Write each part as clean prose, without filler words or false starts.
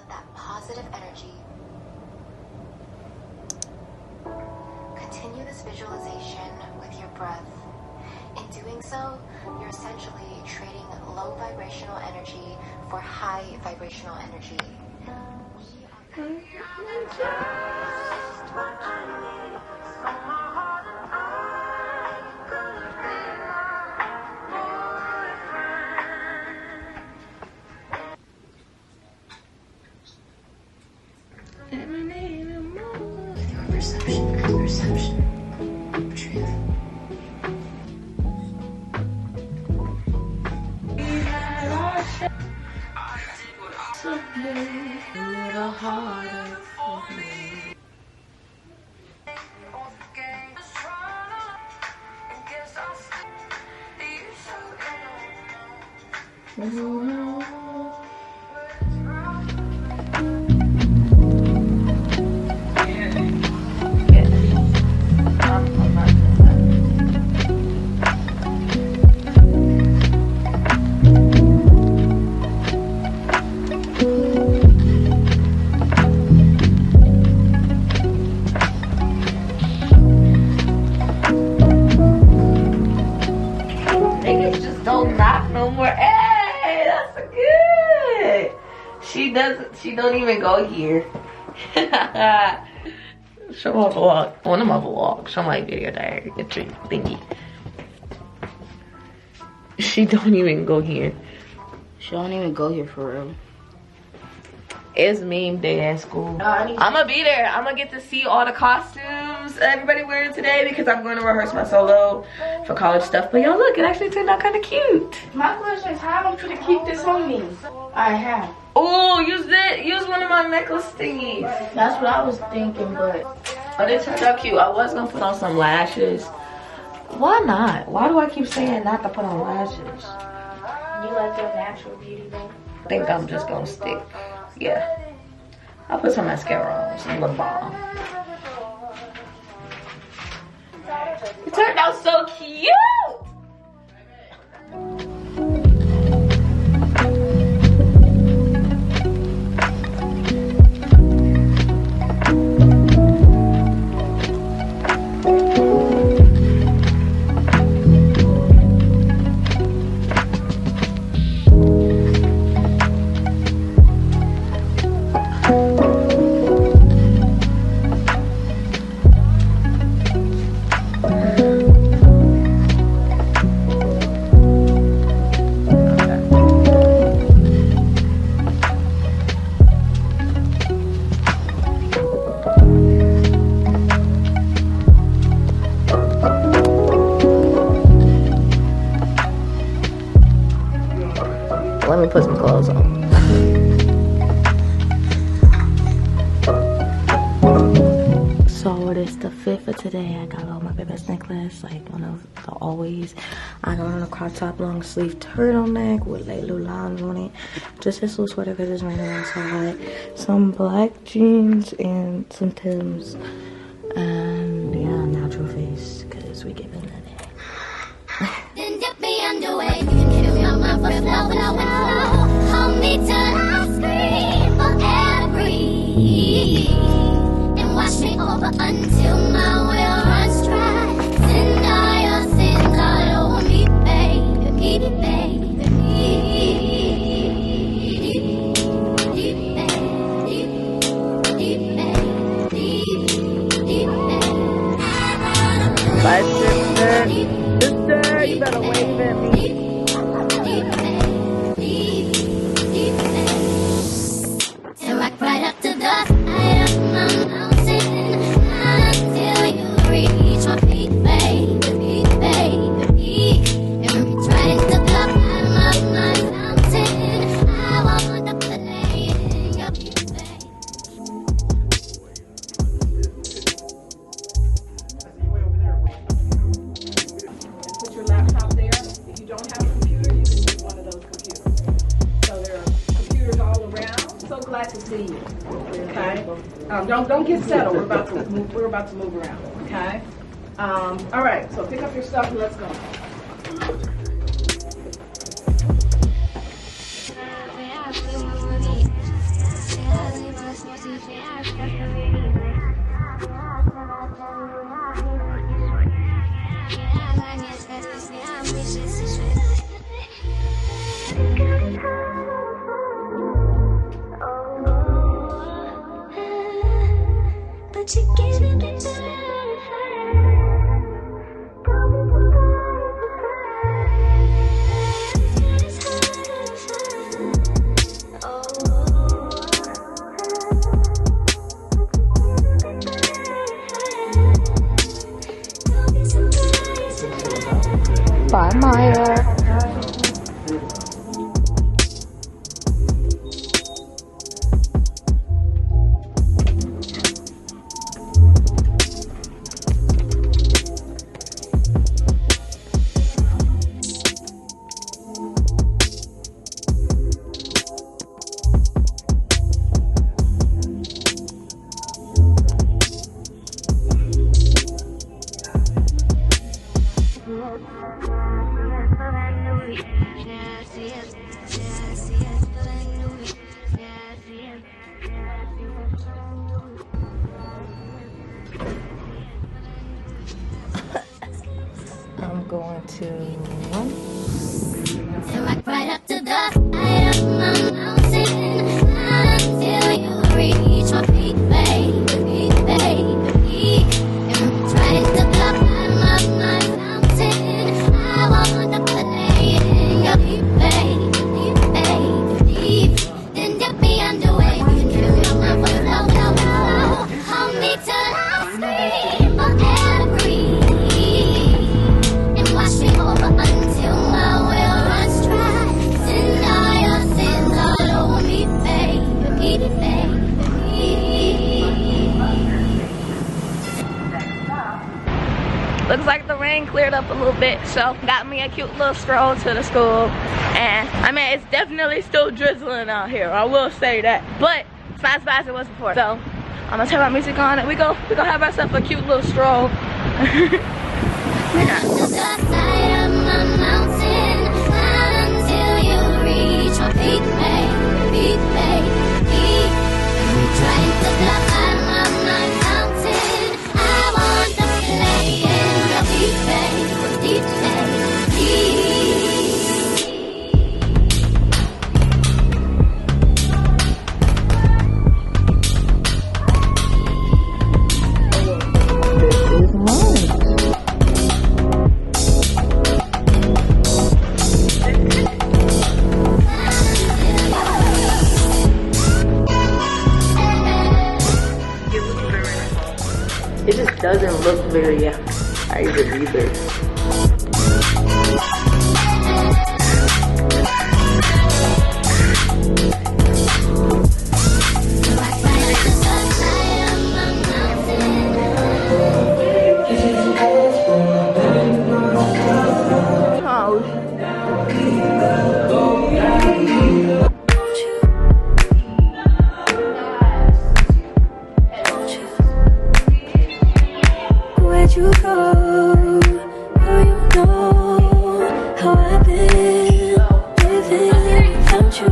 that positive energy. Continue this visualization with your breath. In doing so, you're essentially trading low vibrational energy for high vibrational energy. With your perception and perception, truth. A little harder for me. She don't even go here. Show my vlog. One of my vlogs. Show my video diary entry thingy. She don't even go here. She don't even go here for real. It's meme day at school. I'm gonna be there. I'm gonna get to see all the costumes everybody wearing today because I'm going to rehearse my solo for college stuff. But yo, look, it actually turned out kind of cute. My question is, how am I gonna keep this on me? I have. Oh, use one of my necklace thingies. That's what I was thinking, but oh, they turned out cute. I was gonna put on some lashes. Why not? Why do I keep saying not to put on lashes? You like your natural beauty though? I think I'm just gonna stick. Yeah. I'll put some mascara on, some lip balm. It turned out so cute! Let me put some clothes on. So it is the 5th of today. I got on my baby's necklace, like one of the always. I got on a crop top long sleeve turtleneck with like little lines on it. Just this little sweater because it's raining outside. Some black jeans and some Timbs. And yeah, natural face because we giving it. Then dip me underway. You can kill me on my first love and I went slow. Hold me till I scream for air to breathe. And wash me over until my well runs dry. Send all your sins all over me, baby, baby, baby. Bye, sister. Sister, you better wave at me. And rock right up to the side of my mountain until you reach my feet, baby, baby. And reach right into the bottom of my mountain. I want to play in your feet, baby. Put your laptop there. If you don't have a computer, you can use one of those computers. So there are computers all around. So glad to see you. Okay. Don't get settled. We're about to move around. Okay. All right. So pick up your stuff and let's go. Yeah. But you're giving me Bye, Maya. I'm going to rock right up to the eye of my mountain until you reach my peak, baby, baby. And trying to climb up my mountain, I wanna play in your deep, baby, baby. Then dip me underway, you can feel my flow. Hold me till I scream for every. Wash me over until my well runs dry. Send all your sins all over me, baby, baby. Looks like the rain cleared up a little bit, so got me a cute little stroll to the school. And I mean, it's definitely still drizzling out here, I will say that, but it's not as bad as it was before. So I'm gonna turn my music on and we go have ourselves a cute little stroll. To the side of my mountain until you reach my peak, baby, baby. Trying to climb up my mountain, I want to play in your deep, baby, baby. It just doesn't look very either. Where'd you go? Oh, you know how I've been living without you.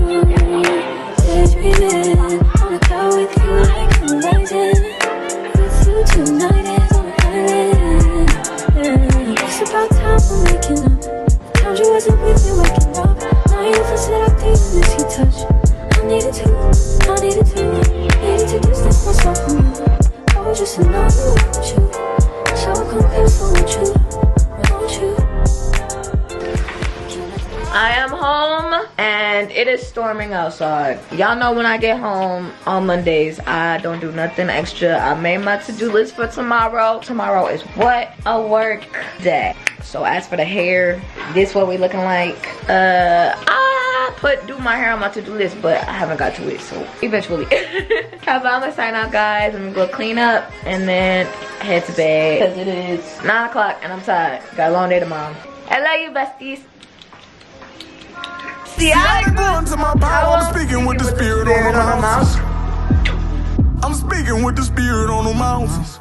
Daydreaming on a cloud with you like I'm rising. With you tonight is on an island. It's about time for making up. Found you wasn't with me waking up. Now you feel set up, taking this heat touch. I needed to distance myself from you. I was just in love with you. So confused, won't you? I am home and it is storming outside. Y'all know when I get home on Mondays, I don't do nothing extra. I made my to-do list for tomorrow. Tomorrow is what? A work day. So as for the hair, this what we looking like. I do my hair on my to-do list, but I haven't got to it, so eventually. I'm gonna sign out, guys. I'm gonna go clean up and then head to bed because it is 9 o'clock and I'm tired. Got a long day tomorrow. I love you, besties. See, I go into my power. I'm speaking with the spirit on the mountains. I'm speaking with the spirit on the mountains.